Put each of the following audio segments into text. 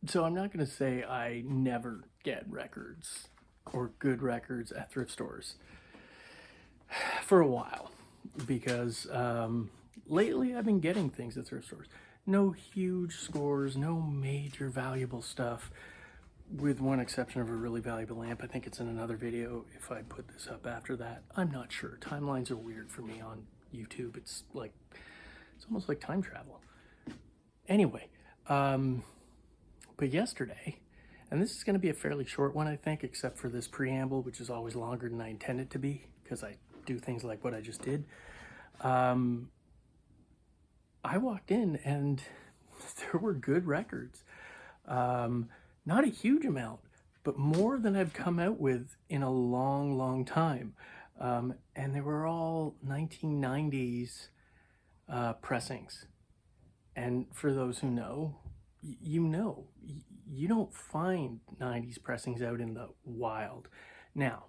So I'm not going to say I never get records or good records at thrift stores for a while, because lately I've been getting things at thrift stores. No huge scores, no major valuable stuff, with one exception of a really valuable lamp. I think it's in another video if I put this up after that. I'm not sure. Timelines are weird for me on YouTube. It's almost like time travel. Anyway, but yesterday, and this is going to be a fairly short one, I think, except for this preamble, which is always longer than I intend it to be, because I do things like what I just did. I walked in and there were good records. Not a huge amount, but more than I've come out with in a long, long time. And they were all 1990s pressings. And for those who know, you don't find 90s pressings out in the wild. Now,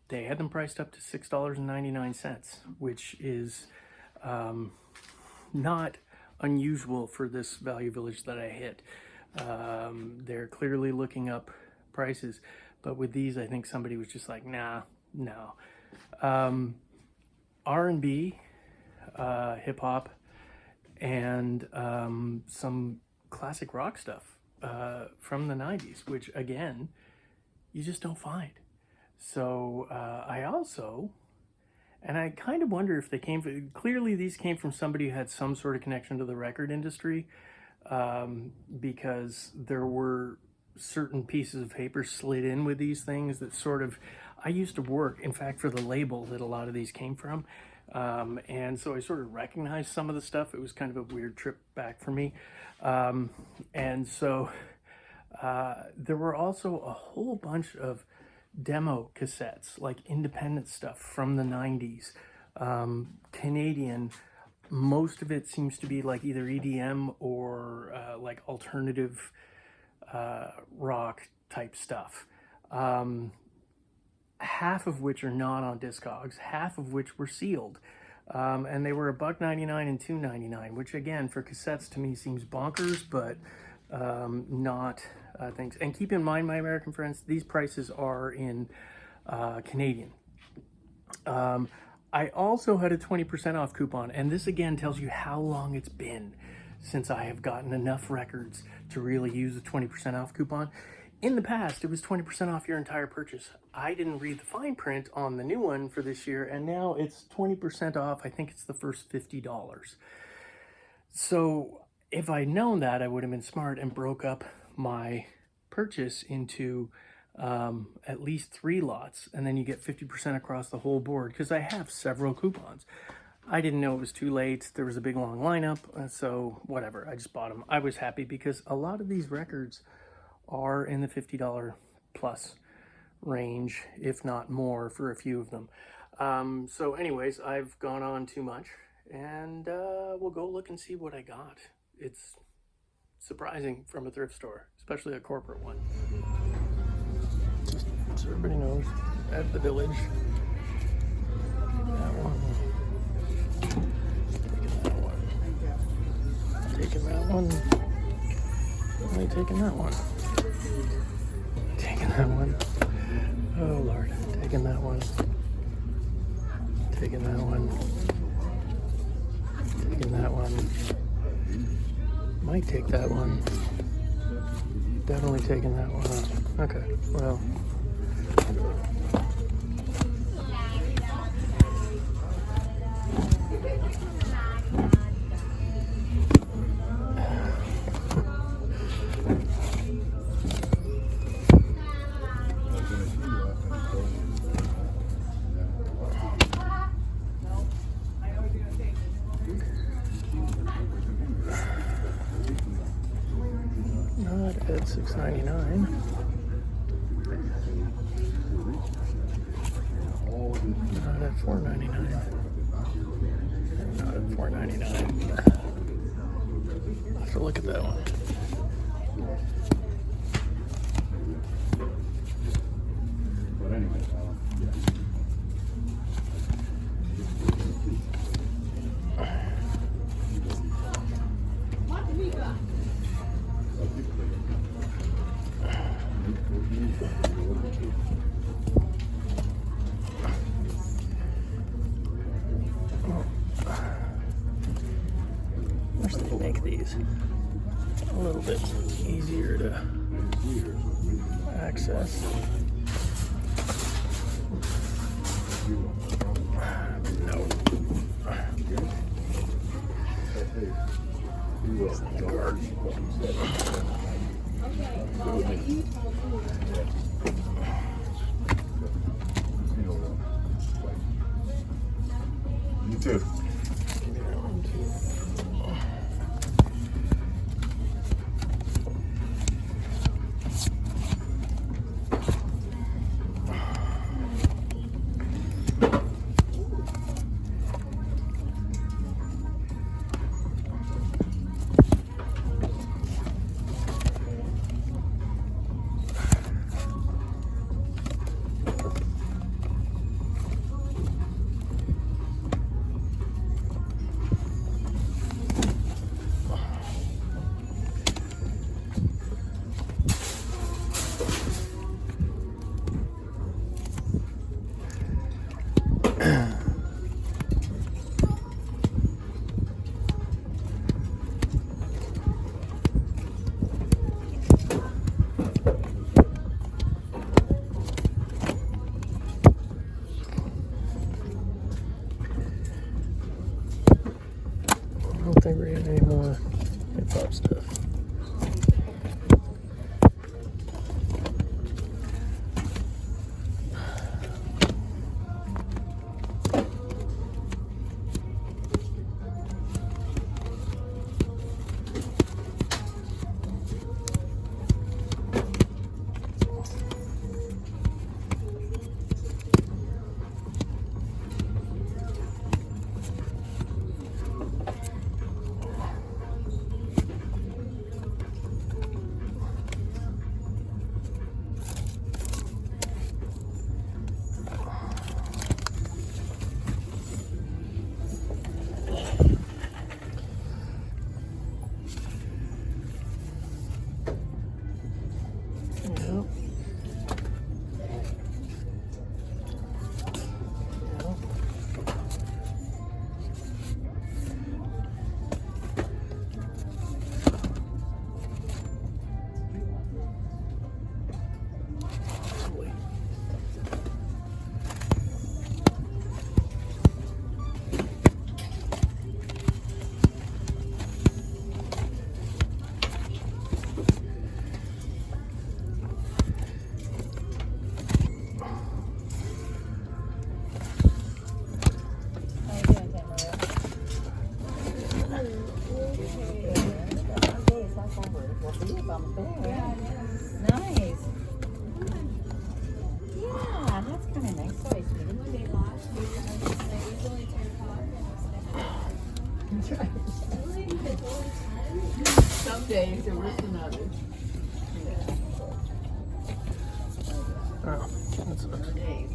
they had them priced up to $6.99, which is not unusual for this value village that I hit. They're clearly looking up prices, but with these, I think somebody was just like, nah, no. R&B, hip hop, and some classic rock stuff from the 90s, which again, you just don't find. So I also, and I kind of wonder if they came from, clearly these came from somebody who had some sort of connection to the record industry, because there were certain pieces of paper slid in with these things that sort of, I used to work, in fact, for the label that a lot of these came from. And so I sort of recognized some of the stuff. It was kind of a weird trip back for me. And so there were also a whole bunch of demo cassettes, like independent stuff from the 90s, Canadian. Most of it seems to be like either EDM or like alternative rock type stuff. Half of which are not on Discogs, half of which were sealed. And they were $1.99 and $2.99, which again, for cassettes to me seems bonkers, but not things. And keep in mind, my American friends, these prices are in Canadian. I also had a 20% off coupon, and this again tells you how long it's been since I have gotten enough records to really use a 20% off coupon. In the past, it was 20% off your entire purchase. I didn't read the fine print on the new one for this year, and now it's 20% off. I think it's the first $50. So if I'd known that, I would have been smart and broke up my purchase into at least 3 lots, and then you get 50% across the whole board, because I have several coupons. I didn't know it was too late. There was a big long lineup, so whatever, I just bought them. I was happy because a lot of these records are in the $50 plus range, if not more, for a few of them. So anyways, I've gone on too much, and we'll go look and see what I got. It's surprising from a thrift store, especially a corporate one. Just so everybody knows, at the village, that one, taking that one, only taking that one, taking that one, oh Lord, taking that one, taking that one, taking that one, might take that one, definitely taking that one. Okay, well, not at $6.99. Not at $4.99. Not at $4.99. I'll have to look at that one. things a little bit easier to access. No. The card. You too. I don't think we have any more hip-hop stuff. Some days are worse than others. Oh, that sucks. Days.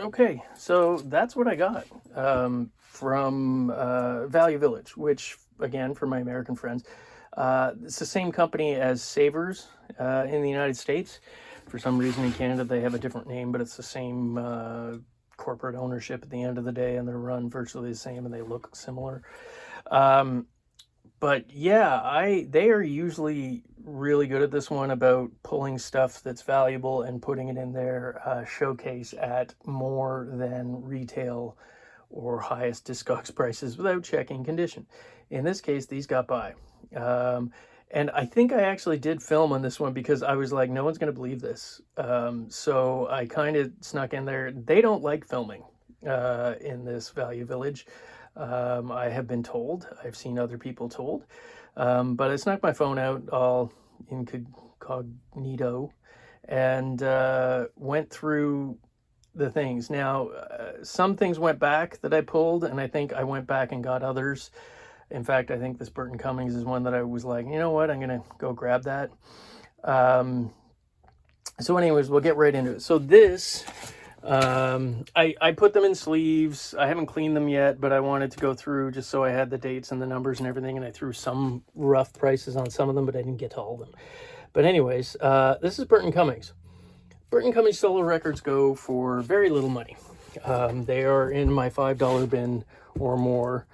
Okay, so that's what I got from Value Village, which, again, for my American friends, it's the same company as Savers in the United States. For some reason in Canada they have a different name, but it's the same corporate ownership at the end of the day, and they're run virtually the same and they look similar. But yeah, they are usually really good at this one about pulling stuff that's valuable and putting it in their showcase at more than retail or highest Discogs prices without checking condition. In this case, these got by. And I think I actually did film on this one because I was like, no one's going to believe this. So I kind of snuck in there. They don't like filming in this Value Village. I have been told. I've seen other people told. But I snuck my phone out all incognito and went through the things. Now, some things went back that I pulled, and I think I went back and got others. In fact, I think this Burton Cummings is one that I was like, you know what, I'm going to go grab that. So anyways, we'll get right into it. So this, I put them in sleeves. I haven't cleaned them yet, but I wanted to go through just so I had the dates and the numbers and everything, and I threw some rough prices on some of them, but I didn't get to all of them. But anyways, this is Burton Cummings. Burton Cummings solo records go for very little money. They are in my $5 bin or more.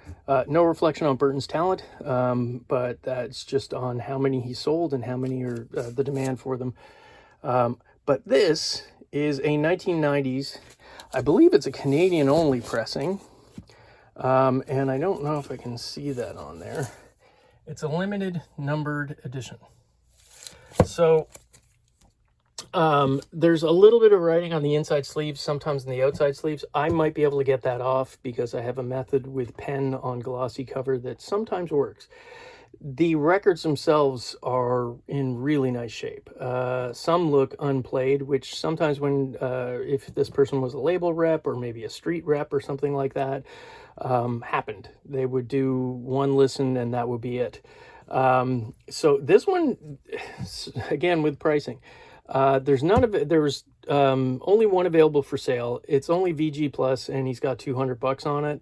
No reflection on Burton's talent, but that's just on how many he sold and how many are the demand for them. But this is a 1990s, I believe it's a Canadian only pressing, and I don't know if I can see that on there. It's a limited numbered edition. So there's a little bit of writing on the inside sleeves, sometimes in the outside sleeves. I might be able to get that off because I have a method with pen on glossy cover that sometimes works. The records themselves are in really nice shape. Some look unplayed, which sometimes when, if this person was a label rep or maybe a street rep or something like that, happened. They would do one listen and that would be it. So this one, again, with pricing, there's none of it. There was only one available for sale. It's only VG Plus, and he's got $200 on it.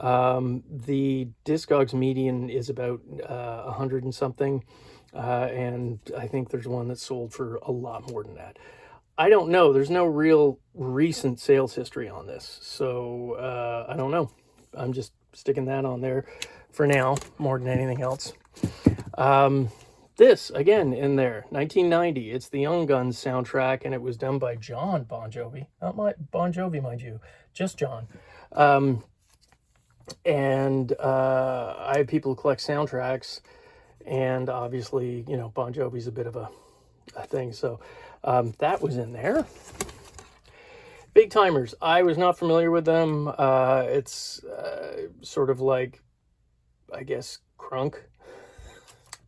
The Discogs median is about 100 and something, and I think there's one that's sold for a lot more than that. I don't know. There's no real recent sales history on this, so I don't know. I'm just sticking that on there for now more than anything else. This, again, in there, 1990. It's the Young Guns soundtrack, and it was done by John Bon Jovi. Not my Bon Jovi, mind you, just John. And I have people who collect soundtracks, and obviously, you know, Bon Jovi's a bit of a thing. So that was in there. Big Timers. I was not familiar with them. It's sort of like, I guess, crunk.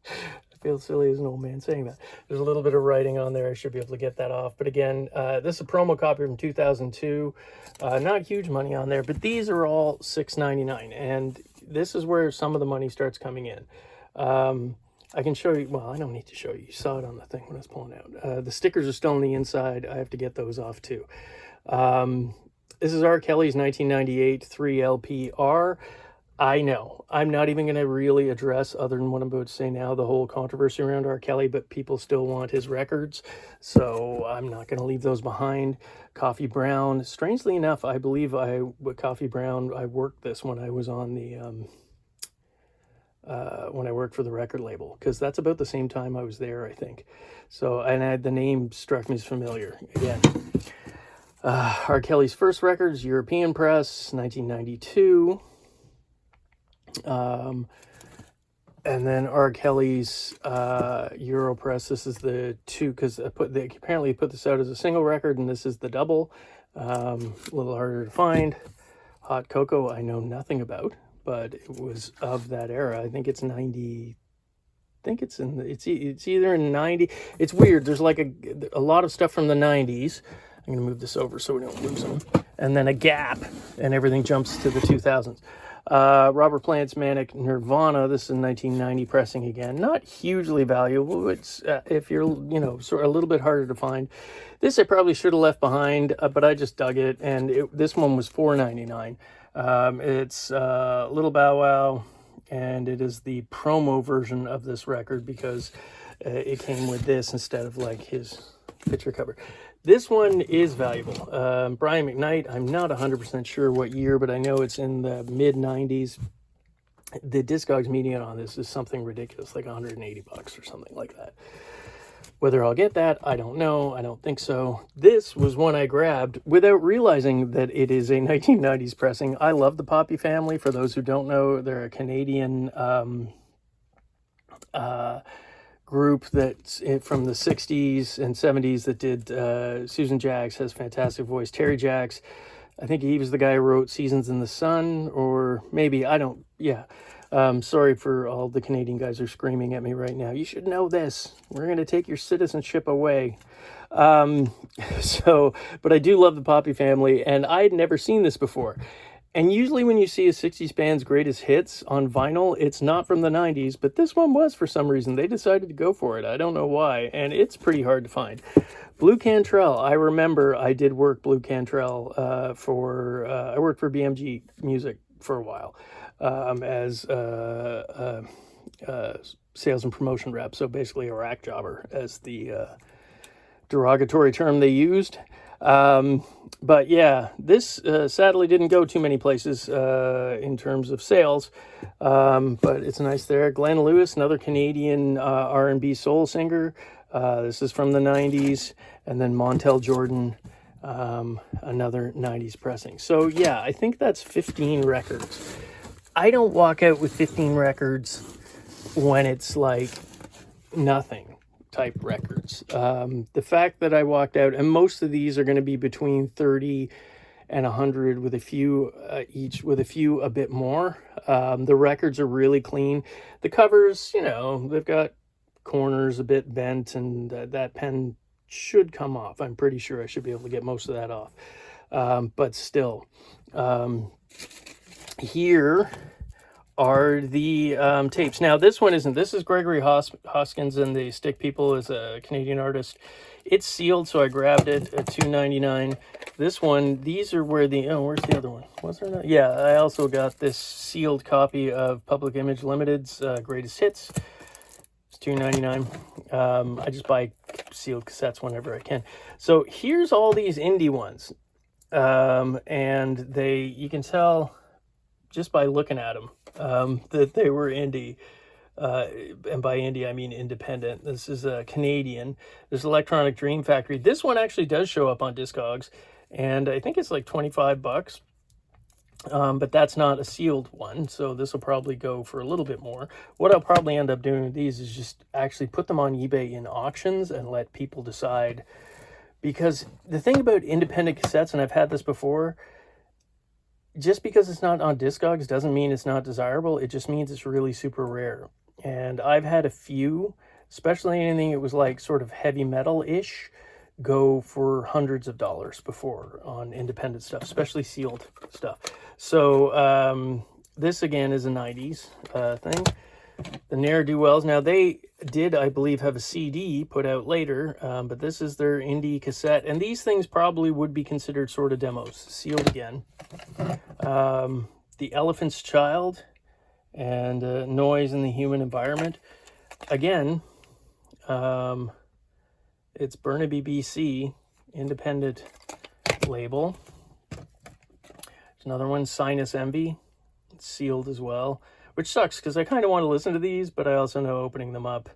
I feel silly as an old man saying that. There's a little bit of writing on there. I should be able to get that off. But again, this is a promo copy from 2002. Not huge money on there, but these are all $6.99. And this is where some of the money starts coming in. I can show you. Well, I don't need to show you. You saw it on the thing when I was pulling out. The stickers are still on the inside. I have to get those off too. This is R. Kelly's 1998 3LPR. I know. I'm not even going to really address, other than what I'm about to say now, the whole controversy around R. Kelly, but people still want his records, so I'm not going to leave those behind. Coffee Brown. Strangely enough, I believe with Coffee Brown, I worked this when I was on the, when I worked for the record label, because that's about the same time I was there, I think. So, and the name struck me as familiar. Again, R. Kelly's first records, European Press, 1992. And then R. Kelly's Europress. This is the two, because they apparently put this out as a single record, and this is the double. A little harder to find. Hot Cocoa, I know nothing about, but it was of that era. I think it's 90. I think it's it's either in 90. It's weird. There's like a lot of stuff from the 90s. I'm gonna move this over so we don't lose them. And then a gap, and everything jumps to the 2000s. Robert Plant's Manic Nirvana. This is a 1990 pressing again. Not hugely valuable. It's if you're, sort of a little bit harder to find. This I probably should have left behind, but I just dug it, and this one was $4.99. It's Little Bow Wow, and it is the promo version of this record because it came with this instead of like his picture cover. This one is valuable. Brian McKnight, I'm not 100% sure what year, but I know it's in the mid-90s. The Discogs median on this is something ridiculous, like $180 or something like that. Whether I'll get that, I don't know. I don't think so. This was one I grabbed without realizing that it is a 1990s pressing. I love the Poppy Family. For those who don't know, they're a Canadian group that's from the 60s and 70s that did Susan Jacks has fantastic voice. Terry Jacks, I think he was the guy who wrote Seasons in the Sun, or maybe, I don't, yeah. Sorry for all the Canadian guys who are screaming at me right now. You should know this. We're going to take your citizenship away. But I do love the Poppy Family, and I had never seen this before. And usually when you see a 60s band's greatest hits on vinyl, it's not from the 90s, but this one was for some reason. They decided to go for it. I don't know why, and it's pretty hard to find. Blue Cantrell. I remember I did work Blue Cantrell I worked for BMG Music for a while as sales and promotion rep, so basically a rack jobber as the derogatory term they used. But yeah, this sadly didn't go too many places in terms of sales, but it's nice there. Glenn Lewis, another Canadian R&B soul singer. This is from the 90s. And then Montel Jordan, another 90s pressing. So yeah, I think that's 15 records. I don't walk out with 15 records when it's like nothing type records. The fact that I walked out, and most of these are going to be between 30 and 100 with a few each, with a few a bit more. The records are really clean. The covers, they've got corners a bit bent, and that pen should come off. I'm pretty sure I should be able to get most of that off. But still, here are the tapes. Now, this one isn't. This is Gregory Hoskins and the Stick People, is a Canadian artist. It's sealed, so I grabbed it at $2.99. This one, these are where where's the other one? Was there not? Yeah, I also got this sealed copy of Public Image Limited's Greatest Hits. It's $2.99. I just buy sealed cassettes whenever I can. So here's all these indie ones. And you can tell just by looking at them that they were indie. And by indie, I mean independent. This is a Canadian. There's Electronic Dream Factory. This one actually does show up on Discogs, and I think it's like $25. But that's not a sealed one, so this will probably go for a little bit more. What I'll probably end up doing with these is just actually put them on eBay in auctions and let people decide. Because the thing about independent cassettes, and I've had this before, just because it's not on Discogs doesn't mean it's not desirable. It just means it's really super rare. And I've had a few, especially anything that was like sort of heavy metal-ish, go for hundreds of dollars before on independent stuff, especially sealed stuff. So this again is a 90s thing. The Ne'er-Do-Wells. Now they did, I believe, have a CD put out later, but this is their indie cassette. And these things probably would be considered sort of demos. Sealed again. The Elephant's Child and Noise in the Human Environment. Again, it's Burnaby, BC, independent label. There's another one, Sinus Envy. It's sealed as well, which sucks because I kind of want to listen to these, but I also know opening them up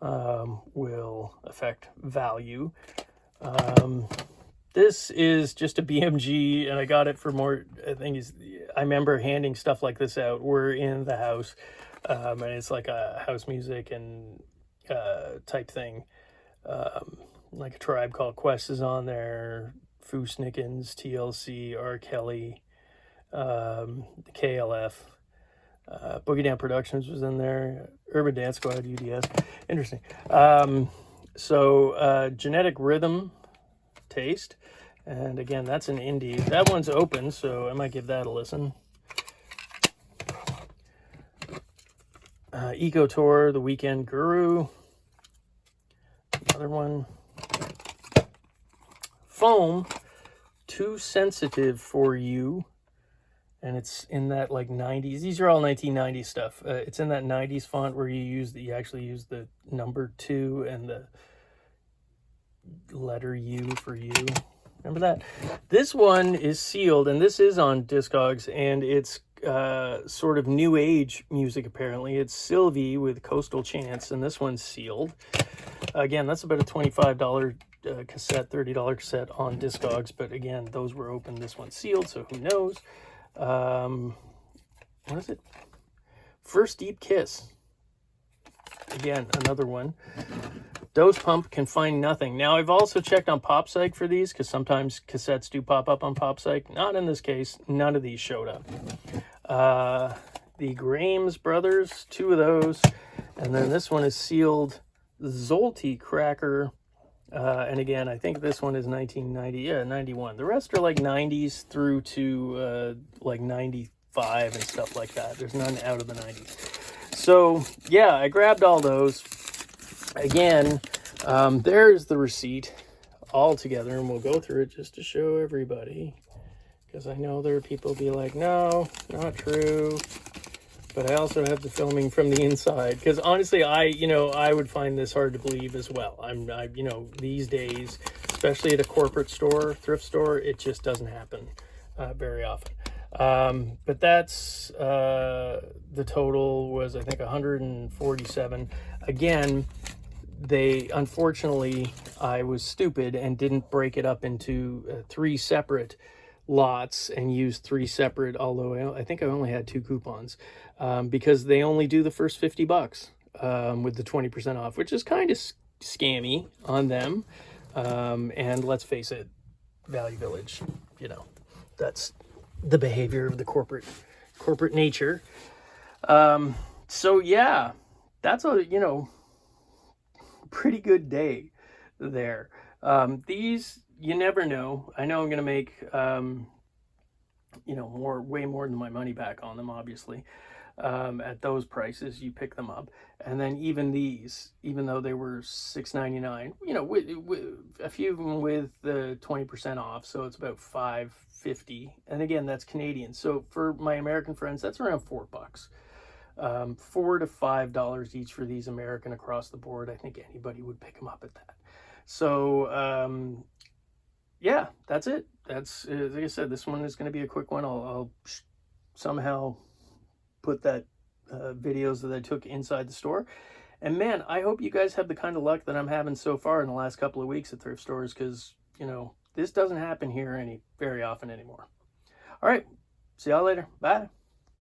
will affect value. This is just a BMG, and I got it for more, I remember handing stuff like this out. We're in the house, and it's like a house music and type thing. Like a Tribe Called Quest is on there, Foo Snickens, TLC, R. Kelly, the KLF, Boogie Down Productions was in there, Urban Dance Squad, UDS. Interesting. Genetic Rhythm Taste, and again, that's an indie. That one's open, so I might give that a listen. Eco Tour, The Weekend Guru. Another one. Foam, Too Sensitive for You. And it's in that like 90s. These are all 1990s stuff. It's in that 90s font where you actually use the number 2 and the letter U for you. Remember that? This one is sealed, and this is on Discogs, and it's sort of new age music apparently. It's Sylvie with Coastal Chance, and this one's sealed. Again, that's about a $25 cassette, $30 cassette on Discogs, but again, those were open. This one's sealed, so who knows? What is it? First Deep Kiss. Again, another one. Dose Pump, Can Find Nothing. Now, I've also checked on PopPsych for these, because sometimes cassettes do pop up on PopPsych. Not in this case. None of these showed up. The Grames Brothers, 2 of those. And then this one is sealed Zolty Cracker. And again, I think this one is 1990. Yeah, 91. The rest are like 90s through to like 95 and stuff like that. There's none out of the 90s. So, yeah, I grabbed all those. Again, there's the receipt all together, and we'll go through it just to show everybody, because I know there are people be like, no, not true. But I also have the filming from the inside, because honestly, I would find this hard to believe as well. These days, especially at a corporate store, thrift store, it just doesn't happen very often. But that's the total was, I think, 147. Again, unfortunately, I was stupid and didn't break it up into 3 separate lots and use 3 separate, although I think I only had 2 coupons, because they only do the first 50 bucks with the 20% off, which is kind of scammy on them. And let's face it, Value Village, that's the behavior of the corporate nature. So yeah, that's a, pretty good day there. These, you never know. I know I'm going to make, way more than my money back on them, obviously. At those prices, you pick them up. And then even these, even though they were $6.99, with a few of them with the 20% off, so it's about $5.50. And again, that's Canadian. So for my American friends, that's around $4. $4 to $5 each for these American across the board. I think anybody would pick them up at that. So yeah, that's it. That's, like I said, this one is going to be a quick one. I'll somehow put that videos that I took inside the store. And man, I hope you guys have the kind of luck that I'm having so far in the last couple of weeks at thrift stores, because this doesn't happen here very often anymore. All right, see y'all later. Bye.